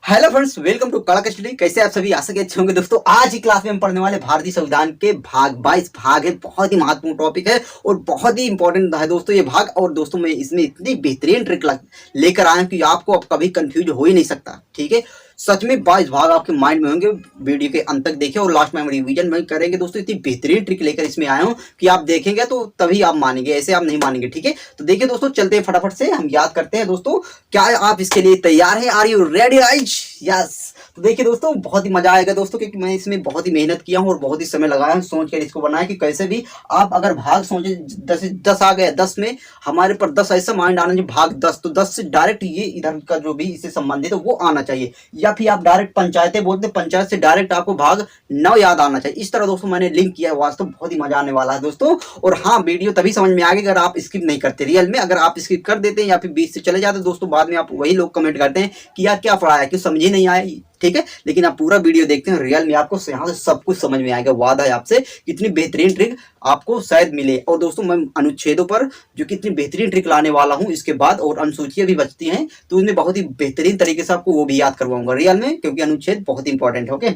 Hello friends, welcome to कड़क study. कैसे आप सभी आशा के अच्छे होंगे दोस्तों। आज की क्लास में हम पढ़ने वाले भारतीय संविधान के भाग 22 भाग है। बहुत ही महत्वपूर्ण टॉपिक है और बहुत ही इंपॉर्टेंट है दोस्तों ये भाग। और दोस्तों मैं इसमें इतनी बेहतरीन ट्रिक लेकर आया हूं कि आपको अब कभी कंफ्यूज हो ही नहीं सकता। ठीक है, सच में 22 भाग आपके माइंड में होंगे। वीडियो के अंत तक देखिए और लास्ट में हम रिवीजन में करेंगे दोस्तों। इतनी बेहतरीन ट्रिक लेकर इसमें आया हूं कि आप देखेंगे तो तभी आप मानेंगे, ऐसे आप नहीं मानेंगे। ठीक है, तो देखिए दोस्तों, चलते हैं फटाफट से हम याद करते हैं दोस्तों। क्या आप इसके लिए तैयार हैं? Are you ready guys? Yes. तो देखिए दोस्तों, बहुत ही मजा आएगा दोस्तों, क्योंकि मैं इसमें बहुत ही मेहनत किया हूं और बहुत ही समय लगाया हूं सोच कर इसको बनाया कि कैसे भी आप अगर भाग सोचे 10 आ गए, 10 में हमारे पर 10 ऐसा माइंड आना चाहिए भाग 10, तो 10 से डायरेक्ट ये इधर का जो भी इससे संबंधित है वो आना चाहिए। या फिर आप डायरेक्ट पंचायतें बोलते, पंचायत से डायरेक्ट आपको भाग 9 याद आना चाहिए। इस तरह दोस्तों मैंने लिंक किया है, वास्तव बहुत ही मजा आने वाला है दोस्तों। और हाँ, वीडियो तभी समझ में आ गई अगर आप स्किप नहीं करते। रियल में अगर आप स्किप कर देते हैं या फिर बीच से चले जाते दोस्तों, बाद में आप वही लोग कमेंट करते हैं कि यार क्या पढ़ाया, क्यों समझ ही नहीं आया। ठीक है, लेकिन आप पूरा वीडियो देखते हैं, रियल में आपको यहाँ से सब कुछ समझ में आएगा। वादा है आपसे, कितनी बेहतरीन ट्रिक आपको शायद मिले। और दोस्तों मैं अनुच्छेदों पर जो कितनी बेहतरीन ट्रिक लाने वाला हूँ इसके बाद, और अनुसूचियां भी बचती हैं तो उनमें बहुत ही बेहतरीन तरीके से आपको वो भी याद करवाऊंगा रियल में, क्योंकि अनुच्छेद बहुत इंपॉर्टेंट है। ओके,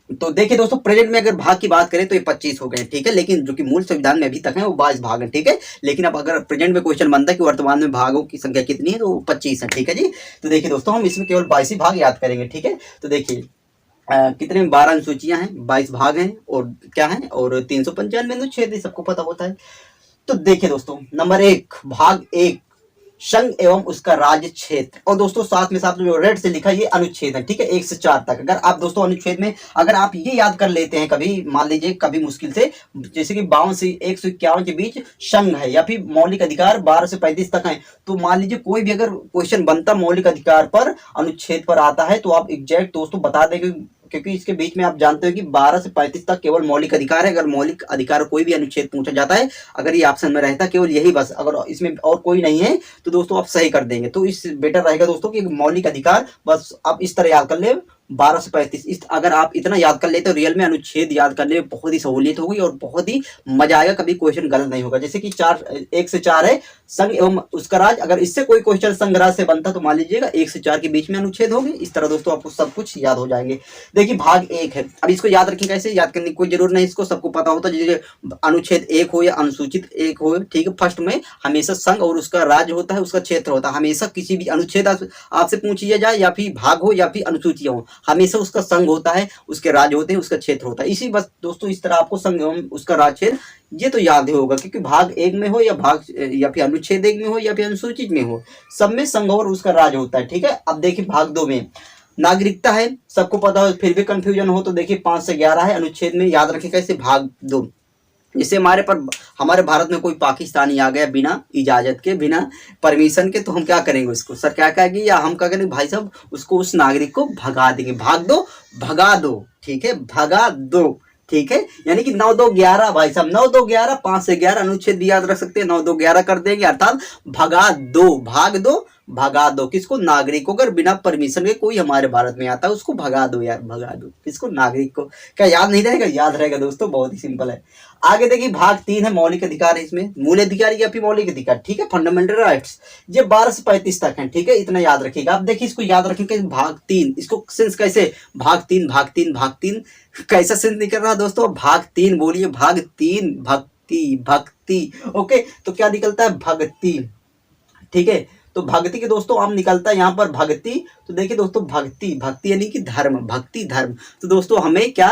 तो देखिए दोस्तों प्रेजेंट में अगर भाग की बात करें तो ये 25 हो गए। ठीक है, लेकिन जो कि मूल संविधान में अभी तक है वो 22 भाग है। ठीक है, लेकिन अब अगर प्रेजेंट में क्वेश्चन बनता है कि वर्तमान में भागों की संख्या कितनी है, तो 25 है। ठीक है जी, तो देखिए दोस्तों हम इसमें केवल 22 ही भाग याद करेंगे। ठीक है, तो देखिए कितने 12 अनुसूचियां हैं, 22 भाग हैं और क्या है, और 395 अनुच्छेद, सबको पता होता है। तो देखिए दोस्तों, नंबर 1 भाग 1 संघ एवं उसका राज्य क्षेत्र। और दोस्तों साथ में साथ जो रेड से लिखा ये अनुच्छेद है। ठीक है, 1 से 4 तक। अगर आप दोस्तों अनुच्छेद में अगर आप ये याद कर लेते हैं कभी, मान लीजिए कभी मुश्किल से, जैसे कि 52 से 151 के बीच संघ है, या फिर मौलिक अधिकार 12 से 35 तक है, तो मान लीजिए कोई भी अगर क्वेश्चन बनता मौलिक अधिकार पर, अनुच्छेद पर आता है, तो आप एग्जैक्ट दोस्तों बता देंगे, क्योंकि इसके बीच में आप जानते हो कि 12 से 35 तक केवल मौलिक अधिकार है। अगर मौलिक अधिकार कोई भी अनुच्छेद पूछा जाता है, अगर ये ऑप्शन में रहता केवल यही बस, अगर इसमें और कोई नहीं है तो दोस्तों आप सही कर देंगे। तो इस बेटर रहेगा दोस्तों कि मौलिक अधिकार बस आप इस तरह याद कर ले, 12 से 35। इस अगर आप इतना याद कर लेते हो, रियल में अनुच्छेद याद करने में बहुत ही सहूलियत होगी और बहुत ही मजा आएगा, कभी क्वेश्चन गलत नहीं होगा। जैसे कि 1 से 4 है संघ एवं उसका राज्य, अगर इससे कोई क्वेश्चन संघ राज्य से बनता तो मान लीजिएगा 1 से 4 के बीच में अनुच्छेद होंगे। इस तरह दोस्तों आपको सब कुछ याद हो जाएंगे। देखिए भाग 1 है, अब इसको याद रखें, कैसे याद करने की कोई जरूर नहीं, इसको सबको पता होता है। अनुच्छेद 1 हो या अनुसूचित 1 हो, ठीक है, फर्स्ट में हमेशा संघ और उसका राज्य होता है, उसका क्षेत्र होता है। हमेशा किसी भी अनुच्छेद आपसे पूछिए जाए, या फिर भाग हो या फिर अनुसूचियां हो, हमेशा उसका संघ होता है, उसके राज्य होते हैं, उसका क्षेत्र होता है। इसी बस दोस्तों इस तरह आपको संघ एवं उसका राज्य क्षेत्र ये तो याद ही होगा, क्योंकि भाग 1 में हो या भाग या फिर अनुच्छेद 1 में हो या फिर अनुसूचित में हो, सब में संघ और उसका राज्य होता है। ठीक है, अब देखिए भाग 2 में नागरिकता है, सबको पता हो, फिर भी कंफ्यूजन हो तो देखिए 5 से 11 है अनुच्छेद में। याद रखें कैसे, भाग 2 जैसे हमारे भारत में कोई पाकिस्तानी आ गया बिना इजाजत के, बिना परमिशन के, तो हम क्या करेंगे उसको, सर क्या कहेगी, या हम क्या करेंगे भाई साहब, उसको उस नागरिक को भगा देंगे। भाग दो, भगा दो। ठीक है, भगा दो। ठीक है, यानी कि 9 2 11 भाई साहब, 9 2 11, 5 से 11 अनुच्छेद भी याद रख सकते हैं, 9 2 11 कर देंगे, अर्थात भगा दो, भाग दो, भगा दो। किसको? नागरिक को। अगर बिना परमिशन के कोई हमारे भारत में आता है उसको भगा दो यार, भगा दो। किसको? नागरिक को। क्या याद नहीं रहेगा? याद रहेगा दोस्तों, बहुत ही सिंपल है। आगे देखिए भाग 3 है मौलिक अधिकार है, इसमें मूल अधिकार या फिर मौलिक अधिकार। ठीक है, फंडामेंटल राइट्स, ये 12 से 35 तक है। ठीक है, इतना याद रखिएगा। अब देखिए इसको याद रखिएगा, भाग 3 इसको सेंस कैसे, भाग 3 भाग 3 भाग 3 कैसा सेंस निकल रहा है दोस्तों, भाग 3 बोलिए, भाग 3 भक्ति भक्ति। ओके, तो क्या निकलता है, भक्ति। ठीक है, तो भक्ति के दोस्तों आम निकलता है यहाँ पर भक्ति। तो देखिए दोस्तों भक्ति, भक्ति यानी कि धर्म, भक्ति धर्म। तो दोस्तों हमें क्या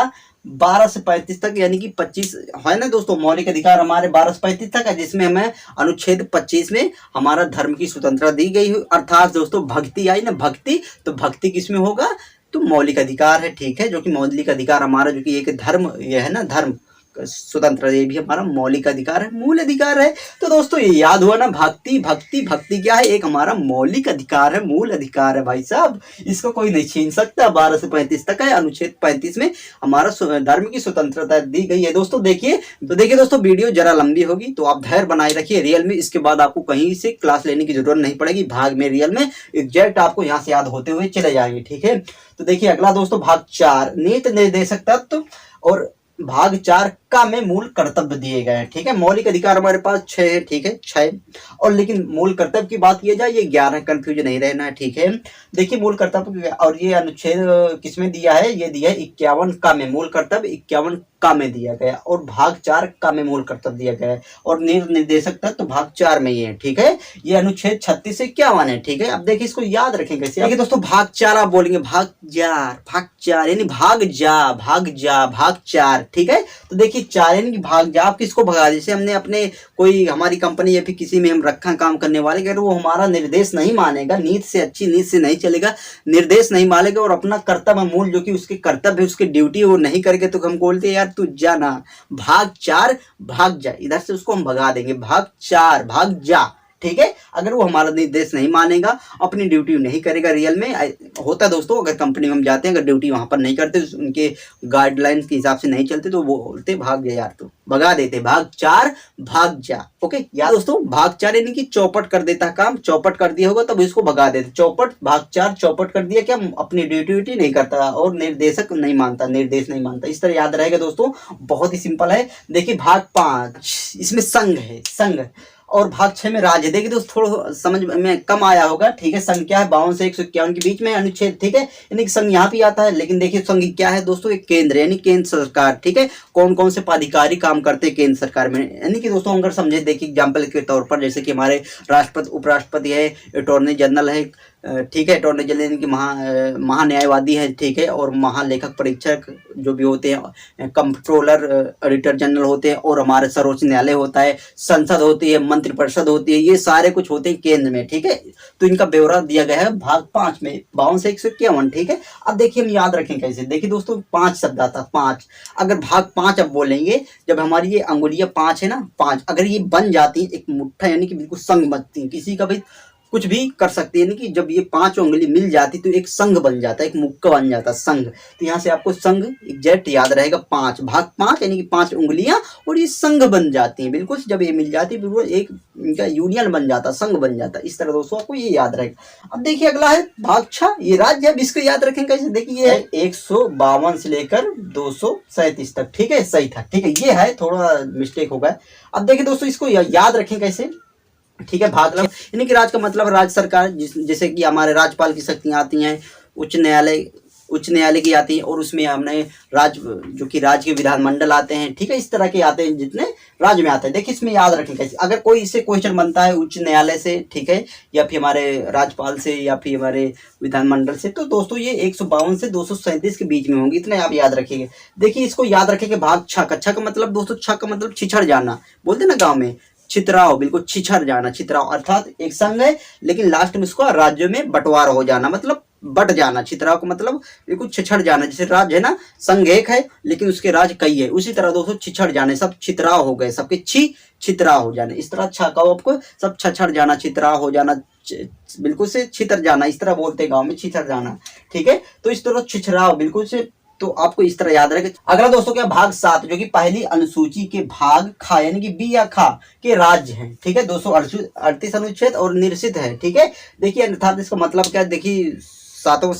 12 से 35 तक यानी कि 25 है ना दोस्तों, मौलिक अधिकार हमारे 12 से 35 तक है, जिसमें हमें अनुच्छेद 25 में हमारा धर्म की स्वतंत्रता दी गई है, अर्थात दोस्तों भक्ति आई ना, भक्ति। तो भक्ति किसमें होगा, तो मौलिक अधिकार है। ठीक है, जो कि मौलिक अधिकार हमारा जो कि एक धर्म ये है ना, धर्म स्वतंत्र, ये भी हमारा मौलिक अधिकार है, मूल अधिकार है। तो दोस्तों ये याद हुआ ना, भक्ति भक्ति भक्ति क्या है, एक हमारा मौलिक अधिकार है, मूल अधिकार है भाई साहब, इसको कोई नहीं छीन सकता। 12 से 35 तक है, अनुच्छेद 35 में हमारा धर्म की स्वतंत्रता दी गई है दोस्तों। देखिए तो देखिए दोस्तों, वीडियो जरा लंबी होगी तो आप धैर्य बनाए रखिए। रियल में इसके बाद आपको कहीं से क्लास लेने की जरूरत नहीं पड़ेगी, भाग में रियल में एग्जैक्ट आपको यहाँ से याद होते हुए चले जाएंगे। ठीक है, तो देखिए अगला दोस्तों भाग 4 नीति निर्देशक तत्व और भाग 4 का में मूल कर्तव्य दिए गए हैं। ठीक है, मौलिक अधिकार हमारे पास 6 है। ठीक है, 6 और लेकिन मूल कर्तव्य की बात की जाए ये 11, कंफ्यूज नहीं रहना है। ठीक है, देखिए मूल कर्तव्य और ये अनुच्छेद किसमें दिया है, ये दिया है 51 का में, मूल कर्तव्य 51 का में दिया गया और भाग 4 का में मूल कर्तव्य दिया गया है और निर्देशक तत्व भाग 4 में ये है। ठीक है, ये अनुच्छेद 36 से 51 है। ठीक है, अब देखिए इसको याद रखें कैसे। देखिए दोस्तों, भाग 4 आप बोलेंगे भाग 4 यानी भाग जा भाग 4। ठीक है, तो देखिए 4 यानी कि भाग जा, आप किसको भगा, जैसे हमने अपने कोई हमारी कंपनी या फिर किसी में हम रखा काम करने वाले, अगर वो हमारा निर्देश नहीं मानेगा, नीति से अच्छी नीति से नहीं चलेगा, निर्देश नहीं मानेगा और अपना कर्तव्य मूल जो कि उसके कर्तव्य है उसकी ड्यूटी वो नहीं करके, तो हम बोलते हैं यार तू जा ना, भाग 4 भाग जा, इधर से उसको हम भगा देंगे, भाग 4 भाग जा। ठीक है, अगर वो हमारा निर्देश नहीं मानेगा, अपनी ड्यूटी नहीं करेगा, रियल में होता है दोस्तों, अगर कंपनी में हम जाते हैं, अगर ड्यूटी वहां पर नहीं करते, उनके गाइडलाइंस के हिसाब से नहीं चलते, तो वो बोलते भाग जा यार, तो भगा देते, भाग 4 भाग जा। ओके यार दोस्तों, भाग 4 यानी कि चौपट कर देता काम, चौपट कर दिया होगा तब इसको भगा देते, चौपट भाग 4 चौपट कर दिया, क्या अपनी ड्यूटी नहीं करता और निर्देशक नहीं मानता, निर्देश नहीं मानता, इस तरह याद रहेगा दोस्तों, बहुत ही सिंपल है। देखिए भाग 5 इसमें संघ है, संघ और भाग 6 में राज्य। देखिए दोस्तों थोड़ा समझ में कम आया होगा। ठीक है, संघ क्या है, 52 से 151 के बीच में अनुच्छेद। ठीक है, यानी कि संघ यहाँ पे आता है, लेकिन देखिए संघ क्या है दोस्तों, एक केंद्र यानी केंद्र सरकार। ठीक है, कौन कौन से पदाधिकारी काम करते हैं केंद्र सरकार में, यानी कि दोस्तों अगर समझे, देखिए एग्जाम्पल के तौर पर जैसे कि हमारे राष्ट्रपति उपराष्ट्रपति है, अटॉर्नी जनरल है। ठीक है, अटॉर्नी जनरल यानी कि महान्यायवादी है। ठीक है, और महालेखक परीक्षक जो भी होते हैं, कंट्रोलर ऑडिटर जनरल होते हैं, और हमारे सर्वोच्च न्यायालय होता है, संसद होती है, मंत्रिपरिषद होती है, ये सारे कुछ होते हैं केंद्र में। ठीक है, तो इनका ब्यौरा दिया गया है भाग 5 में, 52 से 151। ठीक है, अब देखिए हम याद रखें कैसे। देखिए दोस्तों 5 शब्द आता है, 5, अगर भाग 5 अब बोलेंगे, जब हमारी ये अंगुलियां 5 है ना, 5 अगर ये बन जाती है एक मुट्ठा, यानी कि बिल्कुल संग बनती है, किसी का भी कुछ भी कर सकती है, यानी कि जब ये 5 उंगली मिल जाती तो एक संघ बन जाता है, एक मुक्का बन जाता है, संघ। तो यहाँ से आपको संघ एग्जैक्ट याद रहेगा, 5 भाग 5 यानी कि 5 उंगलियां और ये संघ बन जाती हैं, बिल्कुल जब ये मिल जाती है बिल्कुल एक इनका यूनियन बन जाता, संघ बन जाता। इस तरह दोस्तों आपको ये याद रहेगा। अब देखिए अगला है भाग 6, ये राज्य है, इसको याद रखें कैसे। देखिए ये 152 से लेकर 237 तक। ठीक है, सही था। ठीक है, ये है, थोड़ा मिस्टेक हो गया। अब देखिए दोस्तों इसको याद रखें कैसे। ठीक है, भाग यानी कि राज्य का मतलब राज्य सरकार, जैसे कि हमारे राज्यपाल की शक्तियां आती हैं, उच्च न्यायालय की आती है, और उसमें हमने राज्य जो कि राज्य के विधानमंडल आते हैं। ठीक है, इस तरह के आते हैं जितने राज्य में आते हैं। देखिए इसमें याद रखें कैसे, अगर कोई इससे क्वेश्चन बनता है उच्च न्यायालय से, ठीक है, या फिर हमारे राज्यपाल से या फिर हमारे विधानमंडल से, तो दोस्तों ये 152 से 237 के बीच में होंगे, इतना आप याद रखिएगा। देखिए इसको याद रखेंगे भाग 6 का, 6 का मतलब दोस्तों, 6 का मतलब छिछड़ जाना, बोलते ना गाँव में, छितराव, बिल्कुल छिछड़ जाना, छितराव अर्थात एक संघ है लेकिन लास्ट में उसको राज्यों में बंटवारा हो जाना, मतलब बट जाना। छितराव का मतलब बिल्कुल छिछड़ जाना, जैसे राज्य है ना, संघ एक है लेकिन उसके राज्य कई है, उसी तरह दोस्तों छिछड़ जाने, सब छितराव हो गए, सबके छितराव हो जाने, इस तरह छाका आपको सब छछड़ जाना, छितराव हो जाना, बिल्कुल से छितर जाना, इस तरह बोलते हैं गाँव में, छितर जाना। ठीक है, तो इस तरह छिछराव बिल्कुल से, तो आपको इस तरह याद रहे। अगला दोस्तों क्या, भाग 7 जो कि पहली अनुसूची के भाग खा यानी कि बी या खा के राज्य हैं। ठीक है, 238 अनुच्छेद और निरसित है। ठीक है, देखिए अर्थात इसका मतलब क्या है, देखिए 7वां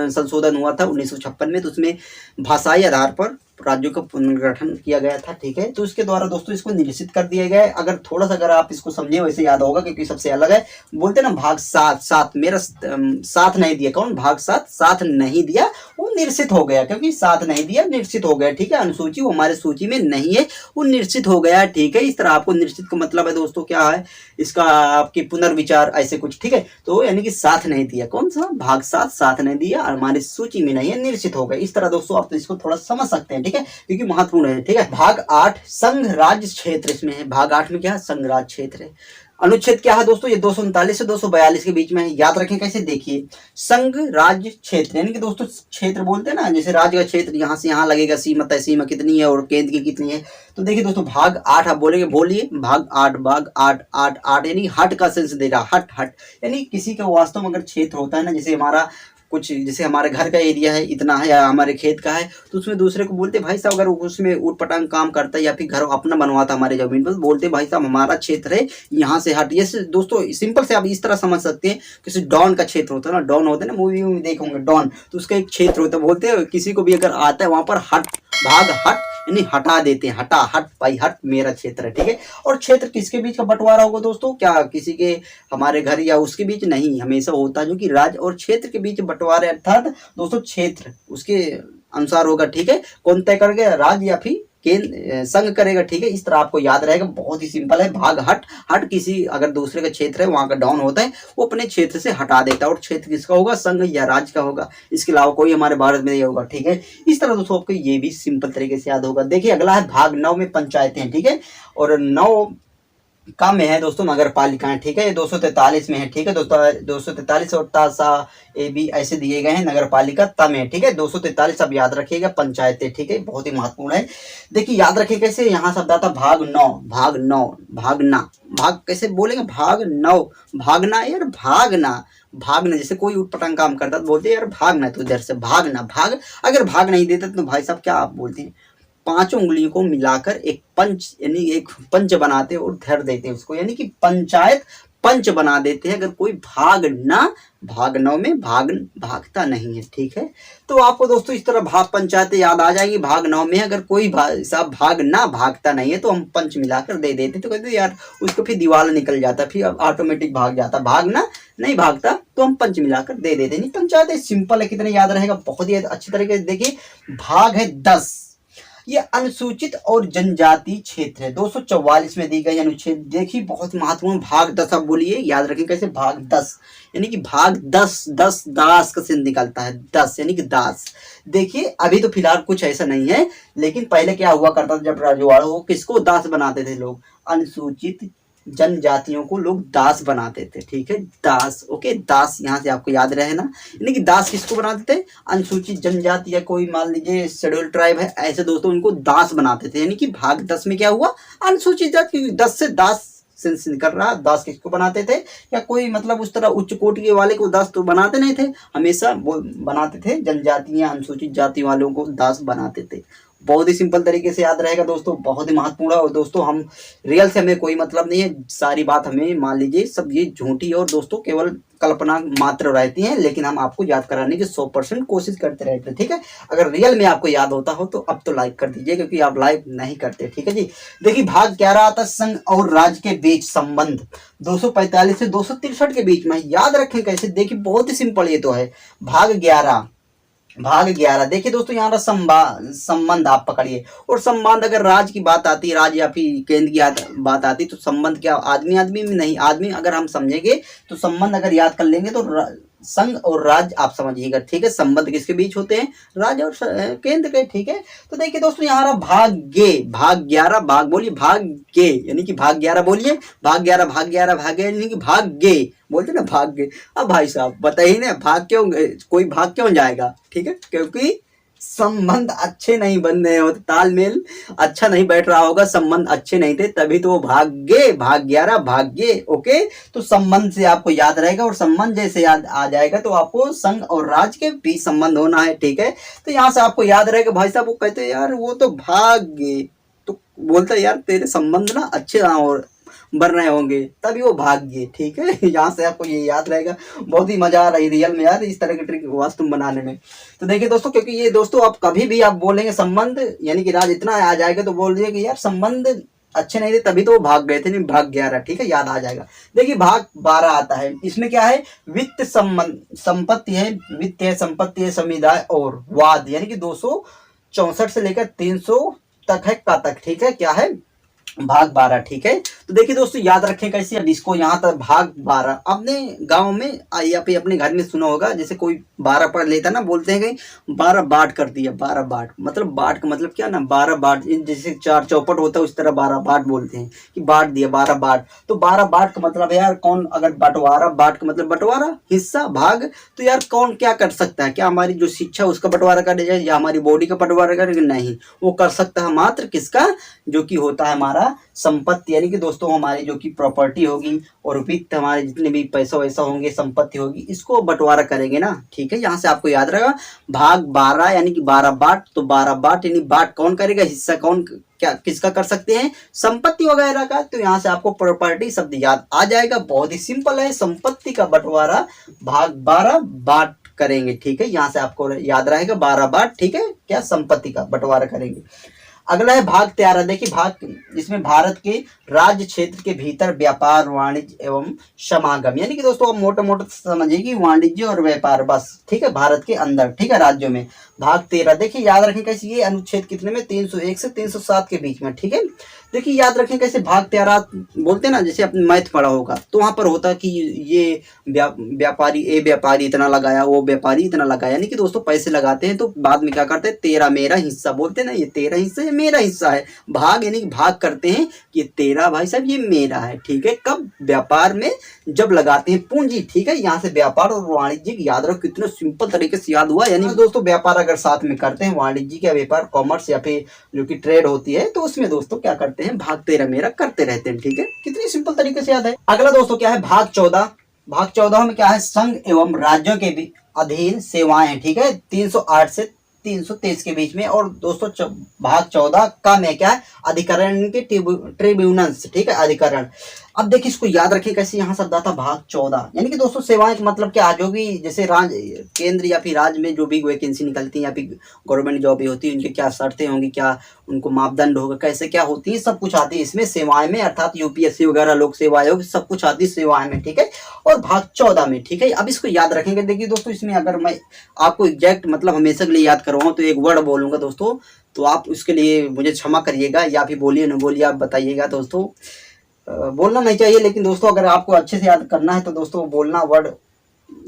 संशोधन हुआ था 1956 में, तो उसमें भाषाई आधार पर राज्यों का पुनर्गठन किया गया था। ठीक है, तो इसके द्वारा दोस्तों इसको निरसित कर दिया गया है। अगर थोड़ा सा अगर आप इसको समझे वैसे याद होगा क्योंकि सबसे अलग है, बोलते ना भाग 7 मेरा साथ नहीं दिया, कौन, भाग 7 साथ नहीं दिया, वो निरसित हो गया, क्योंकि साथ नहीं दिया निरसित हो गया। ठीक है, अनुसूची वो हमारे सूची में नहीं है, वो निरसित हो गया। ठीक है, इस तरह आपको निरसित का मतलब है दोस्तों क्या है, इसका आपके पुनर्विचार ऐसे कुछ। ठीक है, तो यानी कि साथ नहीं दिया, कौन सा, भाग 7 साथ नहीं दिया, हमारी सूची में नहीं है, निरसित हो गया। इस तरह दोस्तों आप इसको थोड़ा समझ सकते हैं। ठीक है, क्योंकि महत्वपूर्ण है। ठीक है, भाग 8 संघ राज्य क्षेत्र इसमें है, भाग 8 में क्या है, संघ राज्य क्षेत्र है। अनुच्छेद क्या है दोस्तों, ये 239 से 242 के बीच में है, याद रखें कैसे। देखिए संघ राज्य क्षेत्र यानी कि दोस्तों क्षेत्र बोलते हैं ना, जैसे राज्य का क्षेत्र यहाँ से यहाँ लगेगा, सीमा तय सीमा कितनी है और केंद्र की कितनी है। तो देखिए दोस्तों भाग 8 आप बोलेंगे, बोलिए भाग 8, भाग 8 8 8 यानी हट का सेंस दे रहा, हट हट यानी किसी का वास्तव में अगर क्षेत्र होता है ना, जैसे हमारा कुछ जैसे हमारे घर का एरिया है इतना है या हमारे खेत का है, तो उसमें दूसरे को बोलते भाई साहब, अगर उसमें ऊट पटांग काम करता है या फिर घर अपना बनवाता हमारे जमीन पर, बोलते भाई साहब हमारा क्षेत्र है, यहाँ से हट। ये दोस्तों सिंपल से आप इस तरह समझ सकते हैं, किसी डॉन का क्षेत्र होता है ना, डॉन होते हैं ना, मूवी में देखे होंगे डॉन, तो उसका एक क्षेत्र होता है, बोलते हैं किसी को भी अगर आता है वहां पर हट, भाग, हट, यानी हटा देते हैं, हटा, हट भाई, हट मेरा क्षेत्र है, ठीक है। और क्षेत्र किसके बीच का बंटवारा होगा दोस्तों, क्या किसी के हमारे घर या उसके बीच नहीं, हमेशा होता है जो कि राज्य और क्षेत्र के बीच बंटवारे, अर्थात दोस्तों क्षेत्र उसके अनुसार होगा, ठीक है। कौन तय करेगा, राज्य या फिर केंद्र संघ करेगा, ठीक है। इस तरह आपको याद रहेगा, बहुत ही सिंपल है। भाग, हट, हट किसी अगर दूसरे का क्षेत्र है वहां का डाउन होता है, वो अपने क्षेत्र से हटा देता है, और क्षेत्र किसका होगा, संघ या राज्य का होगा, इसके अलावा कोई हमारे भारत में नहीं होगा, ठीक है। इस तरह दोस्तों आपको ये भी सिंपल तरीके से याद होगा। देखिए अगला है भाग 9 में पंचायतें, ठीक है, और 9 का में है दोस्तों नगर पालिकाएं, ठीक है। ये 243 में है, ठीक है दोस्तों, 243 और तासा ए बी ऐसे दिए गए हैं, नगर पालिका तम है, ठीक है। 243 अब याद रखिएगा, पंचायतें, ठीक है, बहुत ही महत्वपूर्ण है। देखिए याद रखिए कैसे, यहाँ शब्द आता भाग 9, भाग 9, भागना, भाग कैसे बोलेंगे, भाग 9, भागना यार, भागना, भागना, जैसे कोई उठपटांग काम करता तो बोलते यार भागना, तो इधर से भागना, भाग, अगर भाग नहीं देते तो भाई साहब क्या आप बोलते हैं, पांचों उंगलियों को मिलाकर एक पंच, यानी एक पंच बनाते और धर देते हैं उसको, यानी कि पंचायत पंच बना देते हैं, अगर कोई भागना, भाग 9 में भागता नहीं है, ठीक है। तो आपको दोस्तों इस तरह भाग पंचायतें याद आ जाएंगी। भाग 9 में अगर कोई साहब भागना भागता नहीं है तो हम पंच मिलाकर दे देते, तो कहते यार उसको फिर दीवार निकल जाता, फिर ऑटोमेटिक भाग जाता, भागना नहीं भागता तो हम पंच मिलाकर दे देते। नहीं, पंचायत सिंपल है, कितने याद रहेगा, बहुत ही अच्छी तरीके से। देखिए भाग है 10, ये अनुसूचित और जनजाति क्षेत्र है, 244 में दी गई अनुच्छेद। देखिए बहुत महत्वपूर्ण, भाग 10 आप बोलिए, याद रखें कैसे, भाग 10 यानी कि भाग 10, 10 दास का सिंह निकलता है, 10 यानी कि दास। देखिए अभी तो फिलहाल कुछ ऐसा नहीं है, लेकिन पहले क्या हुआ करता था, जब राजवाड़ा हो किसको दास बनाते थे लोग, अनुसूचित जनजातियों को लोग दास बनाते थे, ठीक है, दास, ओके, दास यहाँ से आपको याद रहे ना, यानी कि दास किसको बनाते थे, अनुसूचित जनजाति या कोई मान लीजिए शेड्यूल ट्राइब है, ऐसे दोस्तों उनको दास बनाते थे। यानी कि भाग 10 में क्या हुआ, अनुसूचित जाति, 10 से दास सेंस निकल रहा, दास किसको बनाते थे, या कोई मतलब उस तरह उच्च कोटि के वाले को दास तो बनाते नहीं थे, हमेशा वो बनाते थे जनजातियां अनुसूचित जाति वालों को दास बनाते थे। बहुत ही सिंपल तरीके से याद रहेगा दोस्तों, बहुत ही महत्वपूर्ण है। और दोस्तों हम रियल से हमें कोई मतलब नहीं है, सारी बात हमें मान लीजिए सब ये झूठी और दोस्तों केवल कल्पना मात्र रहती है, लेकिन हम आपको याद कराने की 100% कोशिश करते रहते हैं, ठीक है। अगर रियल में आपको याद होता हो तो अब तो लाइक कर दीजिए, क्योंकि आप लाइक नहीं करते, ठीक है जी। देखिए भाग 11 आता संघ और राज्य के बीच संबंध, 245 से 263 के बीच में, याद रखें कैसे, देखिए बहुत ही सिंपल ये तो है। भाग 11, भाग 11 देखिए दोस्तों, यहाँ संबंध आप पकड़िए, और संबंध अगर राज्य की बात आती है, राज्य या फिर केंद्र की बात आती है, तो संबंध क्या आदमी आदमी में नहीं, आदमी अगर हम समझेंगे तो संबंध अगर याद कर लेंगे तो संघ और राज्य आप समझिएगा, ठीक है। संबंध किसके बीच होते हैं, राज्य और केंद्र के, ठीक है। तो देखिए दोस्तों यहाँ रहा भाग्य, भाग 11, भाग बोलिए भाग्य, यानी कि भाग 11 बोलिए, भाग 11, भाग 11, भाग यानी कि भाग्य बोलते ना, भाग्य। अब भाई साहब बताइए ना, भाग क्यों, कोई भाग क्यों जाएगा, ठीक है, क्योंकि संबंध अच्छे नहीं बन रहे हो, तालमेल अच्छा नहीं बैठ रहा होगा, संबंध अच्छे नहीं थे, तभी तो वो भाग्य, भाग 11 भाग्य, ओके। तो संबंध से आपको याद रहेगा, और संबंध जैसे याद आ जाएगा तो आपको संघ और राज्य के बीच संबंध होना है, ठीक है। तो यहाँ से आपको याद रहेगा, भाई साहब वो कहते यार वो तो भाग्य, तो बोलता यार तेरे संबंध ना अच्छे ना और बन रहे होंगे, तभी वो भाग्य, ठीक है। यहाँ से आपको ये याद रहेगा। बहुत ही मजा आ रही रियल में यार इस तरह की ट्रिक वास्तव बनाने में। तो देखिए दोस्तों, क्योंकि ये दोस्तों आप कभी भी आप बोलेंगे संबंध यानी कि राज इतना आ जाएगा तो बोल दिए कि यार संबंध अच्छे नहीं थे तभी तो वो भाग गए थे, नहीं भाग 11, ठीक है, याद आ जाएगा। देखिए भाग 12 आता है, इसमें क्या है, वित्त संबंध, संपत्ति है, वित्त है, संपत्ति है, समुदाय और वाद, यानी कि 264 से लेकर 300 तक है का तक, ठीक है, क्या है, भाग 12, ठीक है। तो देखिए दोस्तों याद रखें कैसे, अब इसको यहाँ तक भाग 12 अपने गांव में या फिर अपने घर में सुना होगा, जैसे कोई 12 पढ़ लेता ना, बोलते हैं कहीं 12 बाट कर दिया, 12 बाट, मतलब बाट का मतलब क्या ना, 12 बाट, जैसे 4 चौपट होता है उस तरह 12 बाट बोलते हैं कि बांट दिया 12 बाट। तो 12 बाट का मतलब है यार कौन, अगर बंटवारा, बाट का मतलब बंटवारा, हिस्सा, भाग, तो यार कौन क्या कर सकता है, क्या हमारी जो शिक्षा उसका बंटवारा करे जाए या हमारी बॉडी का बंटवारा करे, नहीं, वो कर सकता है मात्र किसका, जो कि होता है हमारा संपत्ति यानी कि दोस्तों हमारी जो कि प्रॉपर्टी होगी और वित्त हमारे जितने भी पैसा वैसा होंगे संपत्ति होगी इसको बंटवारा करेंगे ना। ठीक है, यहाँ से आपको याद रहेगा भाग 12 यानी कि 12 बाट, तो 12 बाट यानी बाट कौन करेगा, हिस्सा कौन क्या किसका कर सकते हैं, संपत्ति वगैरह का। तो यहाँ से आपको प्रॉपर्टी शब्द याद आ जाएगा, बहुत ही सिंपल है, संपत्ति का बंटवारा भाग 12 बाट करेंगे। ठीक है, यहाँ से आपको याद रहेगा 12 बाट, ठीक है, क्या संपत्ति का बंटवारा करेंगे। अगला है भाग 13। देखिए भाग इसमें भारत के राज्य क्षेत्र के भीतर व्यापार वाणिज्य एवं समागम यानी कि दोस्तों आप मोटा मोटा समझिए कि वाणिज्य और व्यापार बस। ठीक है, भारत के अंदर, ठीक है, राज्यों में। भाग 13 देखिए याद रखें कैसे, ये अनुच्छेद कितने में 301 से 307 के बीच में। ठीक है, देखिए याद रखें कैसे भाग 13 बोलते हैं ना, जैसे आपने मैथ पढ़ा होगा तो वहां पर होता कि ये व्यापारी ए व्यापारी इतना लगाया, वो व्यापारी इतना लगाया, यानी कि दोस्तों पैसे लगाते हैं तो बाद में क्या करते हैं, तेरा मेरा हिस्सा बोलते हैं ना, ये तेरा हिस्सा है मेरा हिस्सा है। भाग यानी कि भाग करते हैं कि ये तेरा भाई साहब ये मेरा है। ठीक है, कब, व्यापार में जब लगाते हैं पूंजी। ठीक है, यहाँ से व्यापार और वाणिज्य याद रखो, कितना सिंपल तरीके से याद हुआ। यानी दोस्तों व्यापार अगर साथ में करते हैं, वाणिज्य या व्यापार कॉमर्स या फिर जो कि ट्रेड होती है, तो उसमें दोस्तों क्या करते हैं, भाग तेरा मेरा करते रहते हैं। ठीक है, कितनी सिंपल तरीके से याद है। अगला दोस्तों क्या है भाग 14। भाग 14 में क्या है, संघ एवं राज्यों के भी अधीन सेवाएं। ठीक है, 308 से 323 के बीच में। और दोस्तों भाग 14 का में क्या है, अधिकरण के ट्रिब्यूनल्स। ठीक है, अधिकरण। अब देखिए इसको याद रखिए कैसे, यहाँ शब्द आता भाग 14 यानी कि दोस्तों सेवाएं का मतलब क्या, जो भी जैसे केंद्र या फिर राज्य में जो भी वैकेंसी निकलती है या फिर गवर्नमेंट जॉब भी होती है, उनकी क्या शर्तें होंगी, क्या उनको मापदंड होगा, कैसे क्या होती है, सब कुछ आती है इसमें सेवाएं में, अर्थात यूपीएससी वगैरह लोक सेवा आयोग सब कुछ आती है सेवाएं में। ठीक है, और भाग 14 में। ठीक है, अब इसको याद रखेंगे। देखिए दोस्तों इसमें अगर मैं आपको एग्जैक्ट मतलब हमेशा के लिए याद करवाऊँ तो एक वर्ड बोलूंगा दोस्तों, तो आप उसके लिए मुझे क्षमा करिएगा, या फिर बोलिए न बोलिए आप बताइएगा। दोस्तों बोलना नहीं चाहिए, लेकिन दोस्तों अगर आपको अच्छे से याद करना है तो दोस्तों बोलना वर्ड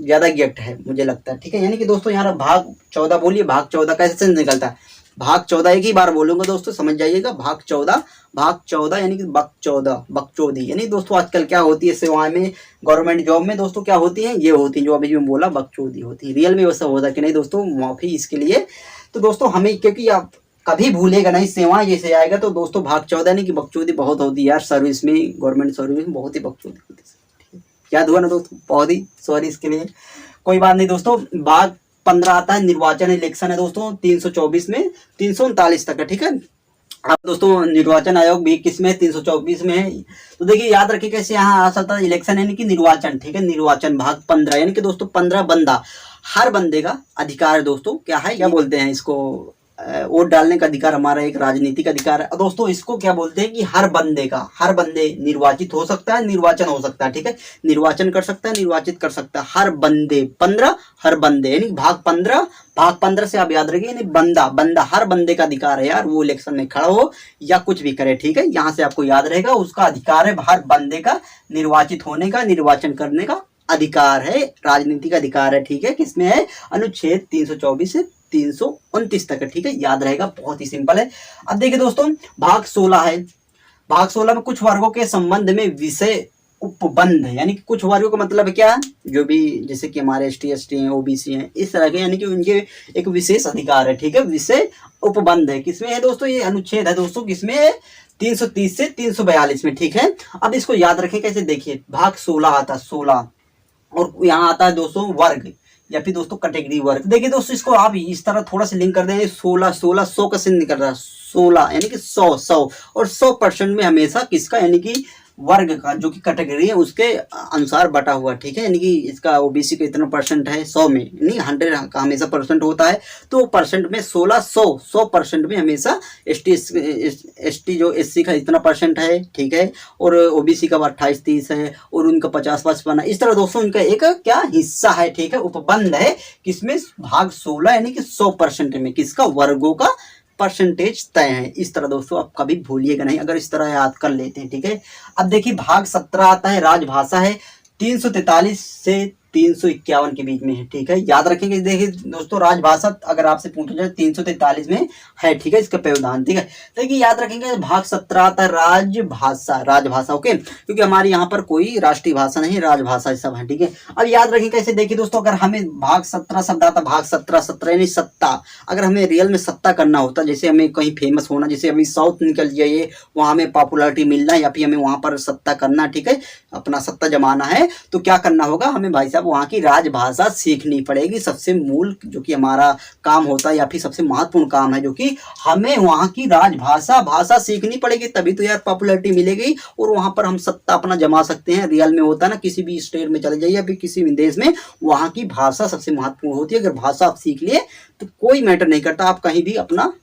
ज्यादा एग्जैक्ट है मुझे लगता है। ठीक है, यानी कि दोस्तों यहाँ भाग 14 बोलिए, भाग 14 कैसे से निकलता है, भाग 14 एक ही बार बोलूंगा दोस्तों, समझ जाइएगा। भाग 14 यानी कि बकचौदी यानी दोस्तों आजकल क्या होती है सेवाएं में, गवर्नमेंट जॉब में दोस्तों क्या होती है, ये होती है जो अभी मैं बोला बकचौदी होती है। रियल में वैसा होता कि नहीं दोस्तों, माफी इसके लिए। तो दोस्तों हमें, क्योंकि आप कभी भूलेगा नहीं, सेवाएं जैसे आएगा तो दोस्तों भाग 14 नहीं कि बकचोदी बहुत होती है यार, सर्विस में, गवर्नमेंट सर्विस में बहुत ही बकचोदी होती है। याद हुआ ना दोस्तों, बहुत ही सॉरी इसके लिए, कोई बात नहीं दोस्तों। भाग 15 आता है निर्वाचन इलेक्शन है दोस्तों, 324 में 339 तक है। ठीक है, अब दोस्तों निर्वाचन आयोग भी किस में, 324 में है। तो देखिए याद रखिए कैसे यहाँ आ सकता है इलेक्शन यानी कि निर्वाचन। ठीक है, निर्वाचन भाग 15 यानी कि दोस्तों 15 बंदा, हर बंदे का अधिकार है दोस्तों, क्या है, क्या बोलते हैं इसको, वोट डालने का अधिकार हमारा एक राजनीतिक अधिकार है दोस्तों। इसको क्या बोलते हैं कि हर बंदे निर्वाचित हो सकता है, निर्वाचन हो सकता है। ठीक है, निर्वाचन कर सकता है, निर्वाचित कर सकता है, हर बंदे 15 हर बंदे यानी भाग 15 से आप याद रखिए, यानी बंदा हर बंदे का अधिकार है यार, वो इलेक्शन में खड़ा हो या कुछ भी करे। ठीक है, यहाँ से आपको याद रहेगा उसका अधिकार है, हर बंदे का निर्वाचित होने का, निर्वाचन करने का अधिकार है, राजनीतिक अधिकार है। ठीक है, किसमें है, अनुच्छेद 324 से 329 तक है। ठीक है, याद रहेगा, बहुत ही सिंपल है। अब देखिए दोस्तों भाग 16 है। भाग 16 में कुछ वर्गों के संबंध में विषय उपबंध है, यानी कि कुछ वर्गों का मतलब क्या है, जो भी जैसे कि हमारे ST ST हैं, OBC हैं, इस तरह के, यानी कि उनके एक विशेष अधिकार है। ठीक है, विषय उपबंध है, किसमें है दोस्तों, ये अनुच्छेद है दोस्तों, किसमें है, 330 से 342 में। ठीक है, अब इसको याद रखें कैसे, देखिए भाग 16 आता है, 16 और यहाँ आता है दोस्तों वर्ग या फिर दोस्तों कैटेगरी वर्ग। देखिए दोस्तों इसको आप इस तरह थोड़ा सा लिंक कर देंगे, 16 100 का चिन्ह निकल रहा है, 16 यानी कि 100 और 100% में हमेशा किसका, यानी कि वर्ग का जो कि कैटेगरी है उसके अनुसार बटा हुआ। ठीक है, यानी कि इसका OBC का इतना परसेंट है 100 में, यानी 100 का हमेशा परसेंट होता है, तो परसेंट में 100% में हमेशा ST जो SC का इतना परसेंट है। ठीक है, और OBC का 28-30 है और उनका 50-55 इस तरह दोस्तों उनका एक क्या हिस्सा है। ठीक है, उपबंध है किसमें, भाग 16 यानी कि 100% में किसका, वर्गों का परसेंटेज तय है। इस तरह दोस्तों आप कभी भूलिएगा नहीं, अगर इस तरह याद कर लेते हैं। ठीक है, अब देखिए भाग 17 आता है, राजभाषा है, 343 से 351 के बीच में है, ठीक है। याद रखेंगे। देखिए दोस्तों, राजभाषा अगर आपसे पूछा जाए 343 में है, ठीक है, इसका व्यवधान, ठीक है। देखिए याद रखेंगे भाग 17 आता है राजभाषा, राजभाषा, ओके, क्योंकि हमारे यहाँ पर कोई राष्ट्रीय भाषा नहीं, राजभाषा सब है, ठीक है। अब याद रखेंगे कैसे, देखिए दोस्तों, अगर हमें भाग 17 शब्द आता, भाग 17, 17 यानी सत्ता, अगर हमें रियल में सत्ता करना होता, जैसे हमें कहीं फेमस होना, जैसे अभी साउथ निकल जाइए, वहां हमें पॉपुलैरिटी मिलना या फिर हमें वहां पर सत्ता करना, ठीक है, अपना सत्ता जमाना है, तो क्या करना होगा हमें भाई साहब, वहां की राजभाषा सीखनी पड़ेगी। सबसे मूल जो कि हमारा काम होता है या फिर सबसे महत्वपूर्ण काम है, जो कि हमें वहां की भाषा सीखनी पड़ेगी, तभी तो यार पॉपुलैरिटी मिलेगी और वहां पर हम सत्ता अपना जमा सकते हैं। रियल में होता है ना, किसी भी स्टेट में चले जाइए या फिर किसी भी देश में, वहां की भाषा सबसे महत्वपूर्ण होती है। अगर भाषा आप सीख लिए तो कोई मैटर नहीं करता, आप कहीं भी अपना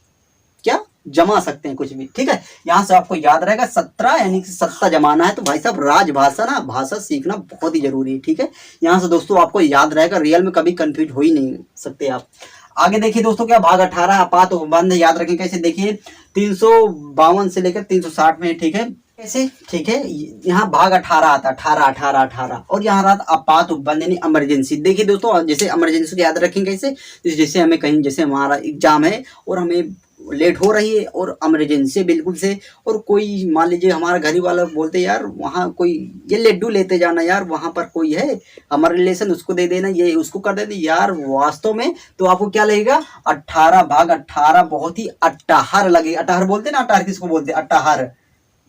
क्या जमा सकते हैं, कुछ भी, ठीक है। यहां से आपको याद रहेगा 17 यानी कि सत्ता जमाना है, तो भाई साहब राजभाषा ना, भाषा सीखना बहुत ही जरूरी है, ठीक है। यहां से दोस्तों आपको याद रहेगा, रियल में कभी कंफ्यूज हो ही नहीं सकते आप। आगे देखिए दोस्तों, क्या भाग 18 आपात उपबंध, याद रखें कैसे, देखिए 352 से लेकर 360 में, ठीक है, कैसे, ठीक है। यहाँ भाग 18 आता, 18 18 18, और यहाँ रहा आपात उपबंध यानी इमरजेंसी। देखिए दोस्तों, जैसे इमरजेंसी को याद रखेंगे कैसे, जैसे हमें कहीं, जैसे हमारा एग्जाम है और हमें लेट हो रही है और इमरजेंसी बिल्कुल से, और कोई मान लीजिए हमारा घर ही वाला बोलते यार वहाँ कोई ये लड्डू लेते जाना यार, वहाँ पर कोई है हमारा रिलेशन, उसको दे देना, ये उसको कर देना यार, वास्तव में तो आपको क्या लगेगा, 18 भाग 18 बहुत ही अट्ठाहर लगेगा। अट्ठाहर बोलते ना, अट्ठाहर किसको बोलते, अट्ठाहर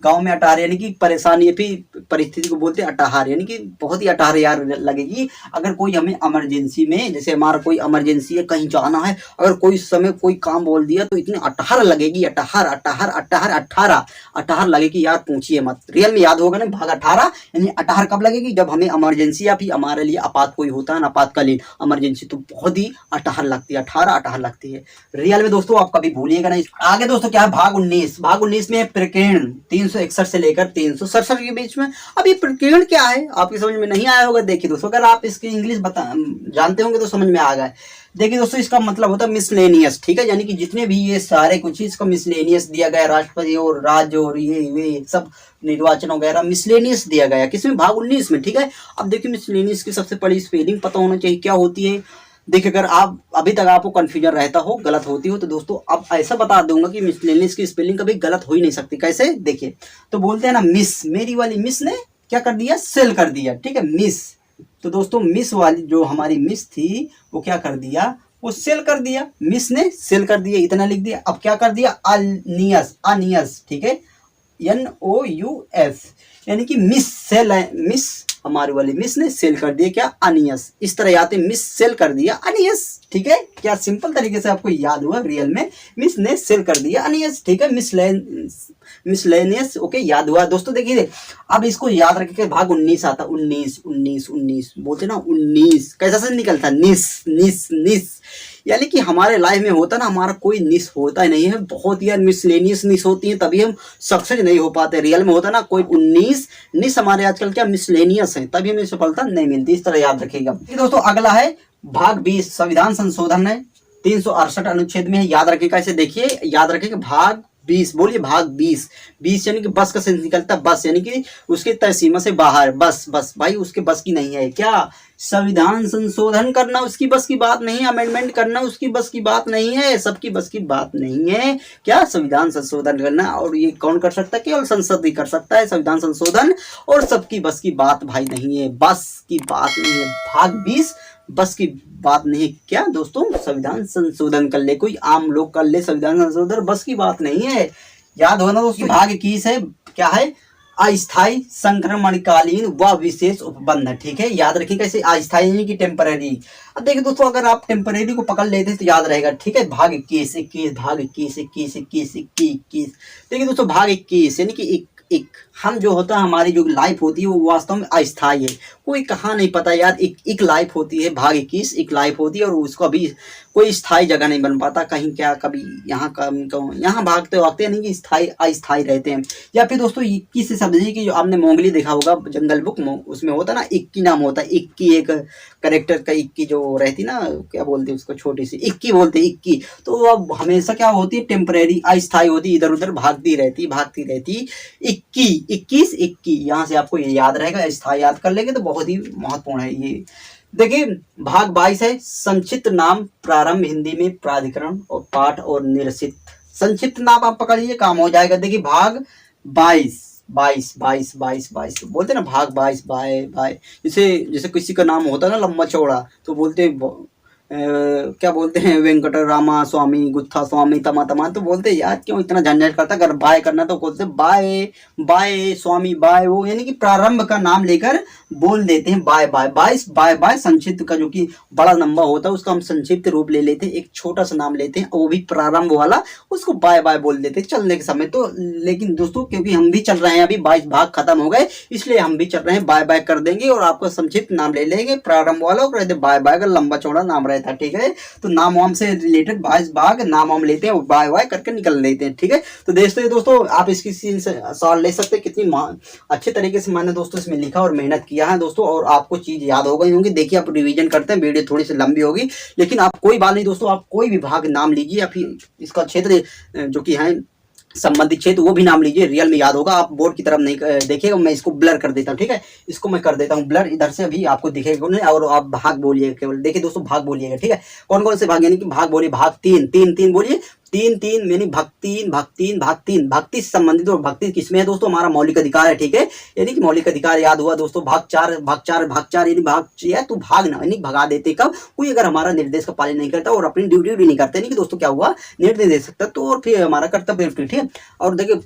गांव में अटहार यानी कि परेशानी, फिर परिस्थिति को बोलते हैं अटहार, यानी कि बहुत ही अटहार यार लगेगी। अगर कोई हमें इमरजेंसी में, जैसे हमारा कोई इमरजेंसी है, कहीं जाना है, अगर कोई समय कोई काम बोल दिया तो इतनी अटहार लगेगी, अटहार अटहार अटहार 18 अटहार लगेगी यार, पूछिए मत। रियल में याद होगा ना, भाग 18 यानी अटहार कब लगेगी, जब हमें इमरजेंसी या फिर हमारे लिए आपात कोई होता है ना, आपातकालीन इमरजेंसी, तो बहुत ही अटहार लगती है, 18 अटहार लगती है रियल में दोस्तों, आप कभी भूलिएगा नहीं। आगे दोस्तों क्या है, भाग 19, भाग 19 में प्रकीर्ण 361 से लेकर 367 के बीच में। अब ये प्रकीर्ण क्या है, आपकी समझ में नहीं आया होगा। देखिए दोस्तों, अगर आप इसकी इंग्लिश जानते होंगे तो समझ में आ गया। देखिए दोस्तों, इसका मतलब होता है मिसलेनियस, ठीक है, यानी कि जितने भी ये सारे कुछ इसको मिसलेनियस दिया गया, राष्ट्रपति और राज्य और ये सब निर्वाचन वगैरह मिसलेनियस दिया गया, किसमें, भाग 19 में, ठीक है। अब देखिए मिसलेनियस की सबसे बड़ी स्पेलिंग पता होना चाहिए क्या होती है। देखिए अगर आप अभी तक आपको कंफ्यूजन रहता हो, गलत होती हो, तो दोस्तों अब ऐसा बता दूंगा कि मिसलेनियस की स्पेलिंग कभी गलत हो ही नहीं सकती। कैसे, देखिए, तो बोलते हैं ना मिस, मेरी वाली मिस ने क्या कर दिया, सेल कर दिया, ठीक है, मिस। तो दोस्तों मिस वाली जो हमारी मिस थी वो क्या कर दिया, वो सेल कर दिया, मिस ने सेल कर दिया, इतना लिख दिया। अब क्या कर दिया, अनियस, अनियस, ठीक है, NOUS, यानी कि मिस सेल है, मिस हमारे वाली मिस ने सेल कर दिया क्या, अनियस। इस तरह आते मिस सेल कर दिया अनियस, ठीक है। क्या सिंपल तरीके से आपको याद हुआ, रियल में मिस ने सेल कर दिया अनियस, ठीक है, मिसलेनियस, ओके, याद हुआ दोस्तों। देखिए अब इसको याद रखिए, भाग 19 आता, 19 19 19 बोलते ना, 19 कैसा से निकलता, निस निस निस, यानी कि हमारे लाइफ में होता ना, हमारा कोई निस होता ही नहीं है, बहुत यार मिसलेनियस निस होती है, तभी हम सक्सेस नहीं हो पाते। रियल में होता ना कोई 19 निस, हमारे आजकल क्या मिसलेनियस है, तभी हमें सफलता नहीं मिलती। इस तरह याद रखिएगा। दोस्तों अगला है भाग 20, संविधान संशोधन है, 368 अनुच्छेद में है, याद रखिएगा। इसे देखिए, याद रखिएगा, भाग 20, बोलिए भाग 20, 20 यानी कि बस का सेंस निकलता है, बस यानी कि उसके तय सीमा से बाहर, बस बस भाई उसके बस की नहीं है क्या, संविधान संशोधन करना उसकी बस की बात नहीं है, अमेंडमेंट करना उसकी बस की बात नहीं है, सबकी बस की बात नहीं है क्या, संविधान संशोधन करना। और ये कौन कर सकता है, केवल संसद ही कर सकता है संविधान संशोधन, और सबकी बस की बात भाई नहीं है, बस की बात नहीं है। भाग 20 बस की बात नहीं है क्या दोस्तों, संविधान संशोधन कर ले, कोई आम लोग कर ले संविधान संशोधन, बस की बात नहीं है। याद होना दोस्तों, भाग 21 है, क्या है, अस्थायी संक्रमणकालीन व विशेष उपबंध, ठीक है, याद रखिए कैसे, अस्थायी यानी कि टेम्पररी। अब देखिए दोस्तों, अगर आप टेम्पररी को पकड़ लेते हैं तो याद रहेगा, ठीक है। भाग 21 21 भाग 21 21 21 21, देखिए दोस्तों भाग 21 यानी कि एक हम जो होता है, हमारी जो लाइफ होती है वो वास्तव में अस्थायी है, कोई कहाँ नहीं पता यार, एक लाइफ होती है, भाग 21 एक लाइफ होती है, और उसको अभी कोई स्थायी जगह नहीं बन पाता, कहीं क्या कभी यहाँ यहाँ भागते भागते नहीं कि स्थायी अस्थायी रहते हैं। या फिर दोस्तों 21 से समझिए कि जो आपने मोंगली देखा होगा जंगल बुक, उसमें होता ना इक्की नाम होता है, इक्की एक करेक्टर का, इक्की जो रहती ना, क्या बोलते हैं उसको, छोटी सी इक्की बोलते हैं, इक्की। तो अब हमेशा क्या होती है, टेम्परेरी अस्थायी होती, इधर उधर भागती रहती 21 21, यहाँ से आपको ये याद रहेगा, स्थायी याद कर लेंगे तो बहुत ही महत्वपूर्ण है ये। देखिए भाग 22 है संक्षिप्त नाम, प्रारंभ हिंदी में प्राधिकरण और पाठ और निरसित। संक्षिप्त नाम आप पकड़िए काम हो जाएगा। देखिए भाग 22 22 22 22 22 बोलते ना भाग 22 बाय बाय। जैसे जैसे किसी का नाम होता है ना लंबा चौड़ा तो बोलते क्या बोलते हैं वेंकट रामा स्वामी गुत्था स्वामी तमा तमा, तो बोलते यार क्यों इतना झंझट करता, अगर बाय करना तो बोलते बाय बाय स्वामी बाय, वो यानी कि प्रारंभ का नाम लेकर बोल देते हैं बाय बाय। 22 बाय बाय संक्षिप्त का जो कि बड़ा लंबा होता है उसका हम संक्षिप्त रूप ले लेते हैं, एक छोटा सा नाम लेते हैं वो भी प्रारंभ वाला, उसको बाय बाय बोल देते हैं चलने के समय तो। लेकिन दोस्तों क्योंकि हम भी चल रहे हैं, अभी 22 भाग खत्म हो गए इसलिए हम भी चल रहे हैं बाय बाय कर देंगे और आपका संक्षिप्त नाम ले लेंगे प्रारंभ वाला और कहते बाय बाय का लंबा चौड़ा नाम रहता है, ठीक है। तो नाम वाम से रिलेटेड 22 भाग नाम वाम लेते हैं और बाय बाय करके निकल लेते हैं, ठीक है। तो दोस्तों आप इसकी सवाल ले सकते हैं, कितनी अच्छे तरीके से मैंने दोस्तों इसमें लिखा और मेहनत किया है दोस्तों, और आपको चीज याद हो गई होंगी। देखिए आप रिवीजन करते हैं, वीडियो थोड़ी सी लंबी होगी लेकिन आप कोई बात नहीं दोस्तों, आप कोई भी भाग नाम लीजिए या फिर इसका क्षेत्र जो कि है संबंधित क्षेत्र वो भी नाम लीजिए, रियल में याद होगा। आप बोर्ड की तरफ नहीं देखिएगा, मैं इसको ब्लर कर देता हूँ, ठीक है। इसको मैं कर देता हूँ ब्लर, इधर से अभी आपको दिखेगा नहीं और आप भाग बोलिएगा केवल। देखिए दोस्तों भाग बोलिएगा, ठीक है। कौन कौन से भाग, यानी कि भाग बोलिए, भाग 3 3 3 बोलिए, 3 3 यानी भक्ति से संबंधित। और भक्ति किसमें है दोस्तों, हमारा मौलिक अधिकार है, ठीक है। यानी कि मौलिक अधिकार याद हुआ दोस्तों। भाग 4 यानी भाग है तो भागना यानी भगा देते कब, कोई अगर हमारा निर्देश का पालन नहीं करता और अपनी ड्यूटी भी नहीं करते, नहीं कि दोस्तों क्या हुआ निर्देश दे सकता तो और फिर हमारा कर्तव्य, ठीक है। और देखिए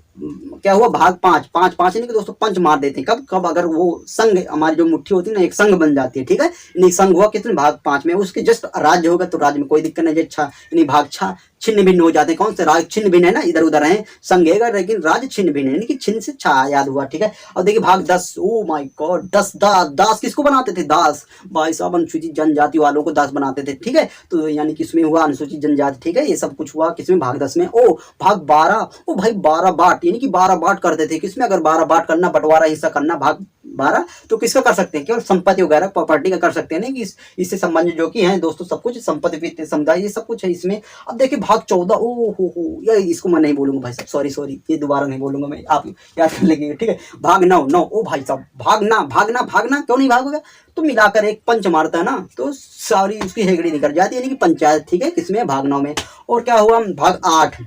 क्या हुआ भाग 5 यानी कि दोस्तों पंच मार देते हैं कब, अगर वो संघ हमारी जो मुट्ठी होती है ना एक संघ बन जाती है, ठीक है। यानी संघ हुआ कितने भाग 5 में, उसके जस्ट राज्य होगा तो राज्य में कोई दिक्कत नहीं, यानी भाग 6 छिन्न भिन्न हो जाते हैं। कौन से राज छिन्न भिन्न है ना, इधर उधर है संघेगा लेकिन राज्य छिन्न भिन्न है, यानी कि छिन्न से छा याद हुआ, ठीक है। और देखिए भाग 10, ओ माय गॉड 10 दास किसको बनाते थे, दास भाई साहब अनुसूचित जनजाति वालों को दास बनाते थे, ठीक है। तो यानी किसमें हुआ अनुसूचित जनजाति, ठीक है। ये सब कुछ हुआ किसमें भाग 10 में। ओ भाग 12, ओ भाई 12 बाट यानी कि 12 बाट करते थे किसमें, अगर 12 बाट करना बंटवारा हिस्सा करना भाग 12 तो किसका कर सकते हैं, केवल संपत्ति वगैरह प्रॉपर्टी का कर सकते हैं, नहीं कि इससे संबंधित जो कि है दोस्तों सब कुछ संपत्ति वित्त समुदाय ये सब कुछ है इसमें। अब देखिए भाग 14, ओ हो ये इसको मैं नहीं बोलूंगा भाई साहब, सॉरी ये दोबारा नहीं बोलूंगा मैं, आप याद कर लेंगे, ठीक है। भाग 9 ओ भाई साहब भागना क्यों नहीं भागोगा, तो मिलाकर एक पंच मारता है ना तो सारी उसकी हेगड़ी निकल जाती है, यानी कि पंचायत, ठीक है। किसमें भाग 9 में। और क्या हुआ भाग 8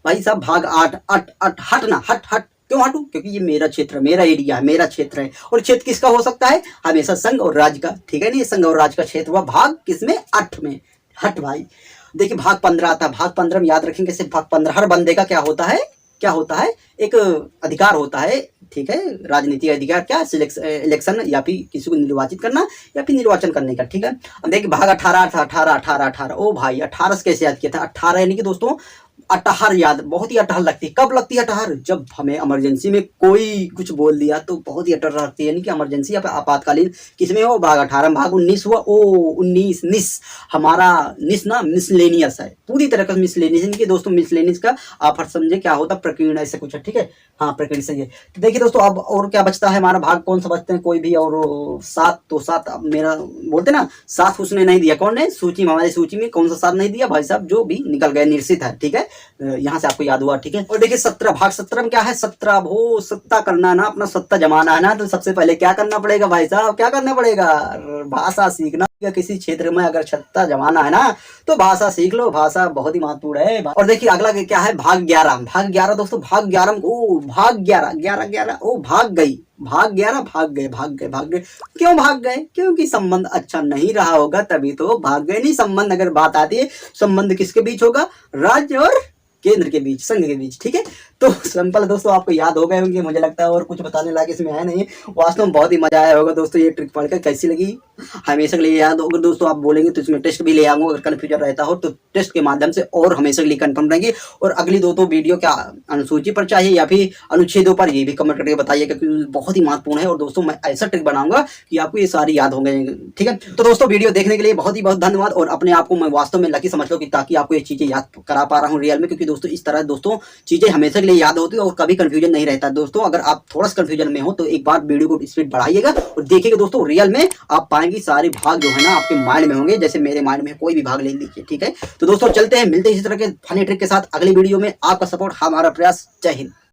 भाई साहब, भाग 8 हट क्यों हटू, क्योंकि ये मेरा क्षेत्र, मेरा एरिया है, मेरा क्षेत्र है। और क्षेत्र किसका हो सकता है, हमेशा संघ और राज्य का, ठीक है। नहीं संघ और राज्य का क्षेत्र हुआ भाग किसमें 8 में, हट भाई। देखिए भाग 15 आता है, भाग 15 में याद रखेंगे सिर्फ भाग 15 हर बंदे का क्या होता है एक अधिकार होता है, ठीक है। राजनीतिक अधिकार क्या, इलेक्शन या फिर किसी को निर्वाचित करना या फिर निर्वाचन करने का, ठीक है। अब देखिए भाग 18 ओ भाई 18 से कैसे याद किया था, 18 यानी कि दोस्तों अटहर याद, बहुत ही अटहर लगती है। कब लगती है अटहर, जब हमें इमरजेंसी में कोई कुछ बोल दिया तो बहुत ही अटहर लगती है, यानी कि इमरजेंसी या आपातकालीन किसमें हो भाग 18 में। भाग 19 हुआ, ओ 19 निस, हमारा निस ना मिसलेनियस है, पूरी तरह का मिसलेनियस, यानी कि दोस्तों मिसलेनियस का आप हर समझे क्या होता है प्रकीर्ण ऐसे कुछ है, ठीक है। हाँ प्रकीर्ण सही है। तो देखिए दोस्तों अब और क्या बचता है हमारा भाग, कौन सा बचते हैं कोई भी, और 7 तो 7 मेरा बोलते ना 7 उसने नहीं दिया, कौन ने सूची में, हमारी सूची में कौन सा 7 नहीं दिया भाई साहब, जो भी निकल गए निर्सित है, ठीक है। यहाँ से आपको याद हुआ, ठीक है। और देखिए 17 भाग 17 में क्या है, 17 वो सत्ता करना ना, अपना सत्ता जमाना है ना, तो सबसे पहले क्या करना पड़ेगा भाई साहब, क्या करना पड़ेगा, भाषा सीखना। किसी क्षेत्र में अगर सत्ता जमाना है ना तो भाषा सीख लो, भाषा बहुत ही महत्वपूर्ण है। और देखिए अगला क्या है भाग 11 दोस्तों, भाग 11 ओ भाग 11 ओ भाग गई, भाग 11 भाग गए क्यों भाग गए, क्योंकि संबंध अच्छा नहीं रहा होगा तभी तो भाग गए। नहीं संबंध अगर बात आती है, संबंध किसके बीच होगा, राज्य और केंद्र के बीच, संघ के बीच, ठीक है। तो सिंपल दोस्तों आपको याद हो गए होंगे मुझे लगता है, और कुछ बताने लायक इसमें है नहीं। वास्तव में बहुत ही मजा आया होगा दोस्तों ये ट्रिक पढ़कर, कैसी लगी हमेशा के लिए याद होगा दोस्तों। आप बोलेंगे तो इसमें टेस्ट भी ले आऊंगा, अगर कन्फ्यूजन रहता हो तो टेस्ट के माध्यम से और हमेशा के लिए कंफर्म रहेंगे। और अगली दो वीडियो क्या अनुसूची पर चाहिए या फिर अनुच्छेदों पर, ये भी कमेंट करके बताइएगा क्योंकि बहुत ही महत्वपूर्ण है। और दोस्तों मैं ऐसा ट्रिक बनाऊंगा कि आपको ये सारी याद होंगे, ठीक है। तो दोस्तों वीडियो देखने के लिए बहुत ही बहुत धन्यवाद, और अपने आप को मैं वास्तव में लकी समझ लो कि ताकि आपको ये चीजें याद करा पा रहा हूँ रियल में, क्योंकि दोस्तों इस तरह दोस्तों चीजें हमेशा के लिए याद होती है और कभी कंफ्यूजन नहीं रहता दोस्तों। अगर आप थोड़ा सा कंफ्यूजन में हो तो एक बार वीडियो को स्पीड बढ़ाइएगा और देखिएगा दोस्तों, रियल में आप पाएंगे सारे भाग जो है ना आपके माइंड में होंगे, जैसे मेरे माइंड में कोई भी भाग ले लीजिए, ठीक है। तो दोस्तों चलते हैं, मिलते हैं इसी तरह के फनी ट्रिक के साथ अगली वीडियो में। आपका सपोर्ट हमारा प्रयास, जय हिंद।